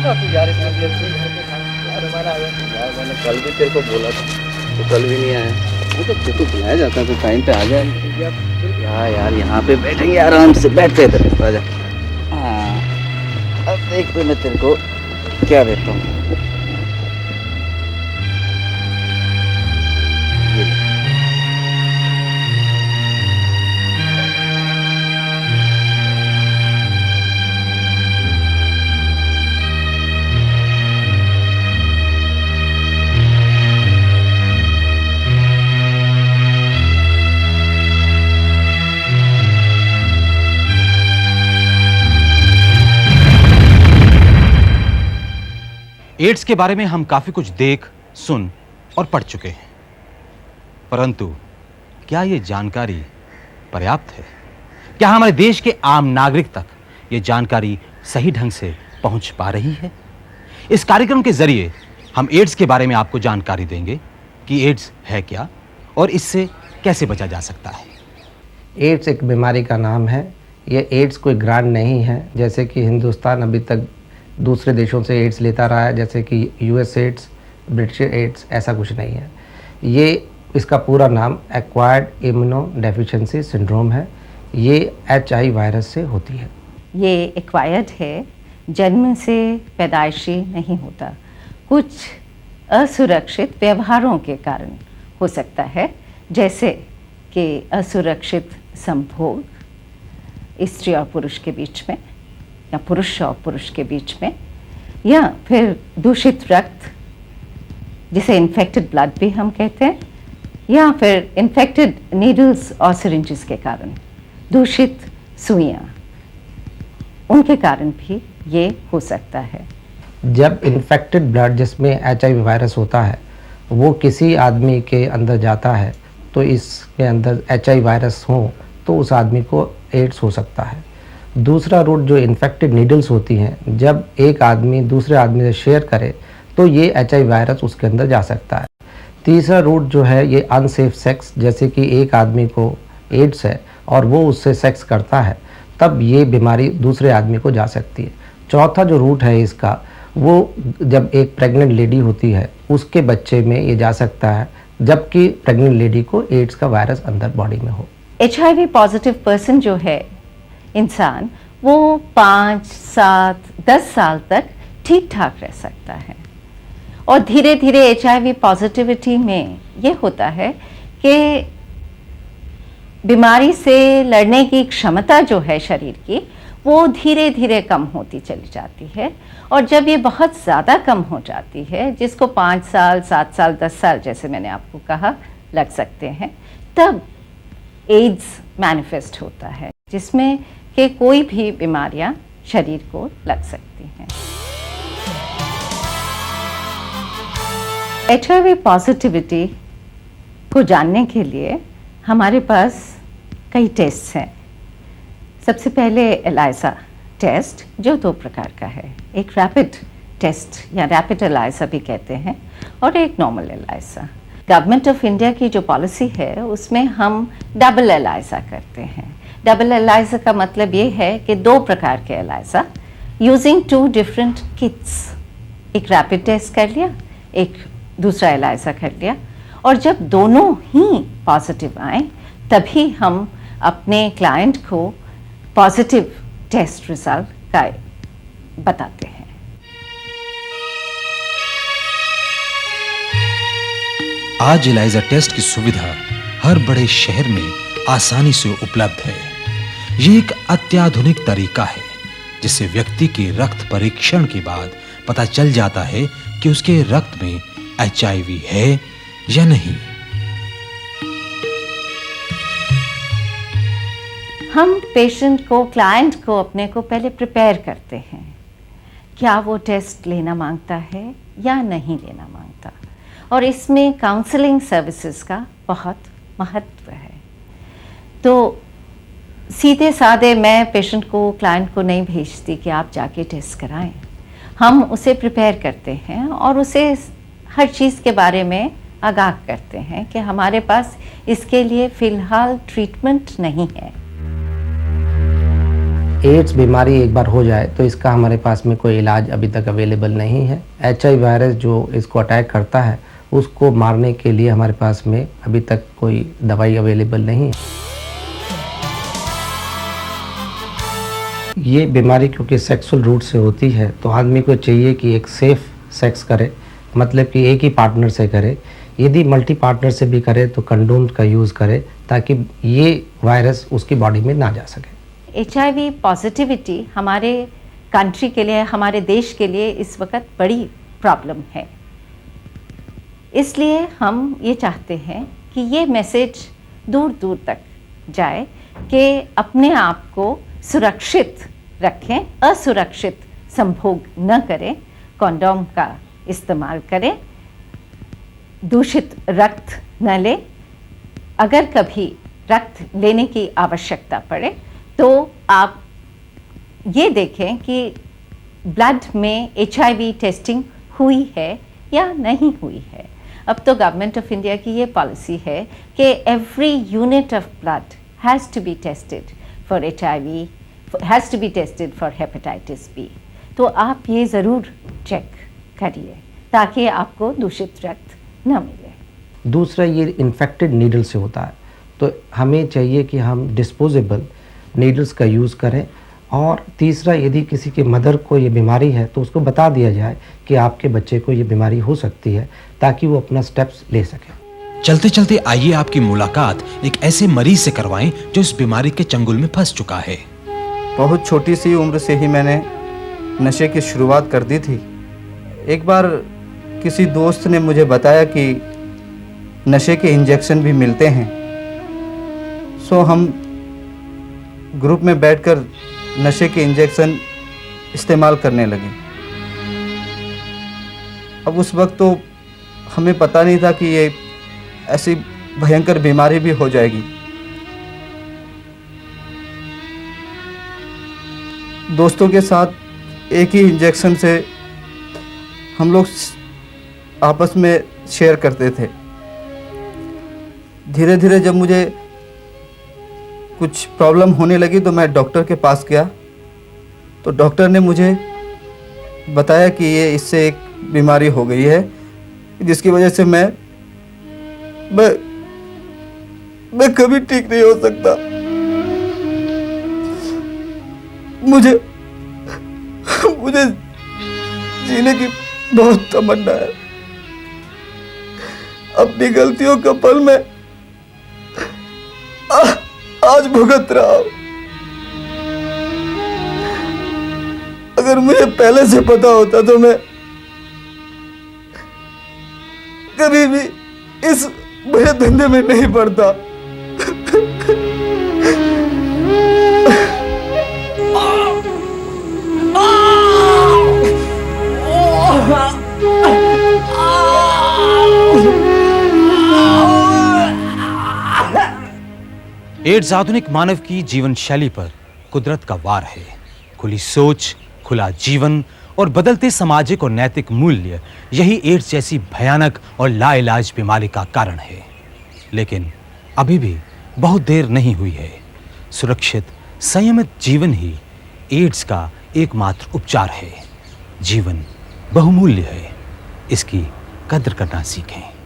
यार मैंने कल भी तेरे को बोला था, तो कल भी नहीं आया। वो तो तेरे को बुलाया जाता तो टाइम पे आ जाए। यार यहाँ पे बैठेंगे आराम से, बैठते इधर आजा। हाँ, अब देख तो मैं तेरे को क्या देता हूँ। एड्स के बारे में हम काफी कुछ देख, सुन और पढ़ चुके हैं, परंतु क्या ये जानकारी पर्याप्त है? क्या हमारे देश के आम नागरिक तक ये जानकारी सही ढंग से पहुंच पा रही है? इस कार्यक्रम के जरिए हम एड्स के बारे में आपको जानकारी देंगे कि एड्स है क्या और इससे कैसे बचा जा सकता है। एड्स एक बीमारी का नाम है। ये एड्स कोई ग्रांड नहीं है, जैसे कि हिंदुस्तान अभी तक दूसरे देशों से एड्स लेता रहा है, जैसे कि यूएस एड्स, ब्रिटिश एड्स, ऐसा कुछ नहीं है। ये इसका पूरा नाम एक्वायर्ड इम्यूनोडेफिशिएंसी सिंड्रोम है। ये एचआई वायरस से होती है। ये एक्वायर्ड है, जन्म से पैदाइशी नहीं होता, कुछ असुरक्षित व्यवहारों के कारण हो सकता है, जैसे कि असुरक्षित संभोग स्त्री और पुरुष के बीच में, या पुरुष और पुरुष के बीच में, या फिर दूषित रक्त जिसे इन्फेक्टेड ब्लड भी हम कहते हैं, या फिर इन्फेक्टेड नीडल्स और सिरिंजेस के कारण, दूषित सुइयां, उनके कारण भी ये हो सकता है। जब इन्फेक्टेड ब्लड जिसमें एचआईवी वायरस होता है वो किसी आदमी के अंदर जाता है, तो इसके अंदर एचआईवी वायरस हो तो उस आदमी को एड्स हो सकता है। दूसरा रूट जो इन्फेक्टेड नीडल्स होती हैं, जब एक आदमी दूसरे आदमी से शेयर करे तो ये एचआईवी वायरस उसके अंदर जा सकता है। तीसरा रूट जो है ये अनसेफ सेक्स, जैसे कि एक आदमी को एड्स है और वो उससे सेक्स करता है, तब ये बीमारी दूसरे आदमी को जा सकती है। चौथा जो रूट है इसका, वो जब एक प्रेग्नेंट लेडी होती है उसके बच्चे में ये जा सकता है, जबकि प्रेग्नेंट लेडी को एड्स का वायरस अंदर बॉडी में हो। एचआईवी पॉजिटिव पर्सन जो है इंसान, वो 5, 7, 10 साल तक ठीक ठाक रह सकता है, और धीरे धीरे एचआईवी पॉजिटिविटी में ये होता है कि बीमारी से लड़ने की क्षमता जो है शरीर की, वो धीरे धीरे कम होती चली जाती है, और जब ये बहुत ज़्यादा कम हो जाती है, जिसको 5 साल, 7 साल, 10 साल जैसे मैंने आपको कहा लग सकते हैं, तब एड्स मैनिफेस्ट होता है, जिसमें कि कोई भी बीमारियां शरीर को लग सकती हैं। एचआईवी पॉजिटिविटी को जानने के लिए हमारे पास कई टेस्ट हैं। सबसे पहले एलाइजा टेस्ट, जो 2 प्रकार का है, एक रैपिड टेस्ट या रैपिड एलाइजा भी कहते हैं, और एक normal ELISA. Government of India की जो पॉलिसी है उसमें हम डबल एलाइजा करते हैं। डबल एलाइजा का मतलब ये है कि 2 प्रकार के एलाइजा यूजिंग 2 डिफरेंट किट्स, एक रैपिड टेस्ट कर लिया, एक दूसरा एलाइजा कर लिया, और जब दोनों ही पॉजिटिव आए तभी हम अपने क्लाइंट को पॉजिटिव टेस्ट रिजल्ट का बताते हैं। आज एलाइजा टेस्ट की सुविधा हर बड़े शहर में आसानी से उपलब्ध है। यह एक अत्याधुनिक तरीका है जिससे व्यक्ति के रक्त परीक्षण के बाद पता चल जाता है कि उसके रक्त में एचआईवी है या नहीं। हम पेशेंट को, क्लाइंट को, अपने को पहले प्रिपेयर करते हैं, क्या वो टेस्ट लेना मांगता है या नहीं लेना मांगता, और इसमें काउंसलिंग सर्विसेज का बहुत महत्व है। तो सीधे साधे मैं पेशेंट को, क्लाइंट को नहीं भेजती कि आप जाके टेस्ट कराएं। हम उसे प्रिपेयर करते हैं और उसे हर चीज़ के बारे में आगाह करते हैं कि हमारे पास इसके लिए फ़िलहाल ट्रीटमेंट नहीं है। एड्स बीमारी एक बार हो जाए तो इसका हमारे पास में कोई इलाज अभी तक अवेलेबल नहीं है। HIV वायरस जो इसको अटैक करता है उसको मारने के लिए हमारे पास में अभी तक कोई दवाई अवेलेबल नहीं है। ये बीमारी क्योंकि सेक्सुअल रूट से होती है तो आदमी को चाहिए कि एक सेफ सेक्स करे, मतलब कि एक ही पार्टनर से करे। यदि मल्टी पार्टनर से भी करे तो कंडोम का यूज़ करे ताकि ये वायरस उसकी बॉडी में ना जा सके। HIV पॉजिटिविटी हमारे कंट्री के लिए, हमारे देश के लिए इस वक्त बड़ी प्रॉब्लम है। इसलिए हम ये चाहते हैं कि ये मैसेज दूर दूर तक जाए कि अपने आप को सुरक्षित रखें, असुरक्षित संभोग न करें, कंडोम का इस्तेमाल करें, दूषित रक्त न लें। अगर कभी रक्त लेने की आवश्यकता पड़े तो आप ये देखें कि ब्लड में HIV टेस्टिंग हुई है या नहीं हुई है। अब तो गवर्नमेंट ऑफ इंडिया की ये पॉलिसी है कि every unit of blood has to be tested for HIV, has to be tested for hepatitis B। तो आप ये ज़रूर चेक करिए ताकि आपको दूषित रक्त न मिले। दूसरा, ये इन्फेक्टेड नीडल से होता है तो हमें चाहिए कि हम डिस्पोजेबल नीडल्स का यूज़ करें। और तीसरा, यदि किसी के मदर को ये बीमारी है तो उसको बता दिया जाए कि आपके बच्चे को ये बीमारी हो सकती है ताकि वो अपना स्टेप्स ले सके। चलते चलते आइए आपकी मुलाकात एक ऐसे मरीज से करवाएं जो इस बीमारी के चंगुल में फंस चुका है। बहुत छोटी सी उम्र से ही मैंने नशे की शुरुआत कर दी थी। एक बार किसी दोस्त ने मुझे बताया कि नशे के इंजेक्शन भी मिलते हैं। सो हम ग्रुप में बैठकर नशे के इंजेक्शन इस्तेमाल करने लगे। अब उस वक्त तो हमें पता नहीं था कि ये ऐसी भयंकर बीमारी भी हो जाएगी। दोस्तों के साथ एक ही इंजेक्शन से हम लोग आपस में शेयर करते थे। धीरे धीरे जब मुझे कुछ प्रॉब्लम होने लगी तो मैं डॉक्टर के पास गया तो डॉक्टर ने मुझे बताया कि ये इससे एक बीमारी हो गई है जिसकी वजह से मैं कभी ठीक नहीं हो सकता। मुझे जीने की बहुत तमन्ना है। अपनी गलतियों का फल मैं आज भुगत रहा हूं। अगर मुझे पहले से पता होता तो मैं कभी भी इस बुरे धंधे में नहीं पड़ता। एड्स आधुनिक मानव की जीवन शैली पर कुदरत का वार है। खुली सोच, खुला जीवन और बदलते सामाजिक और नैतिक मूल्य यही एड्स जैसी भयानक और लाइलाज बीमारी का कारण है। लेकिन अभी भी बहुत देर नहीं हुई है। सुरक्षित, संयमित जीवन ही एड्स का एकमात्र उपचार है। जीवन बहुमूल्य है, इसकी कद्र करना सीखें।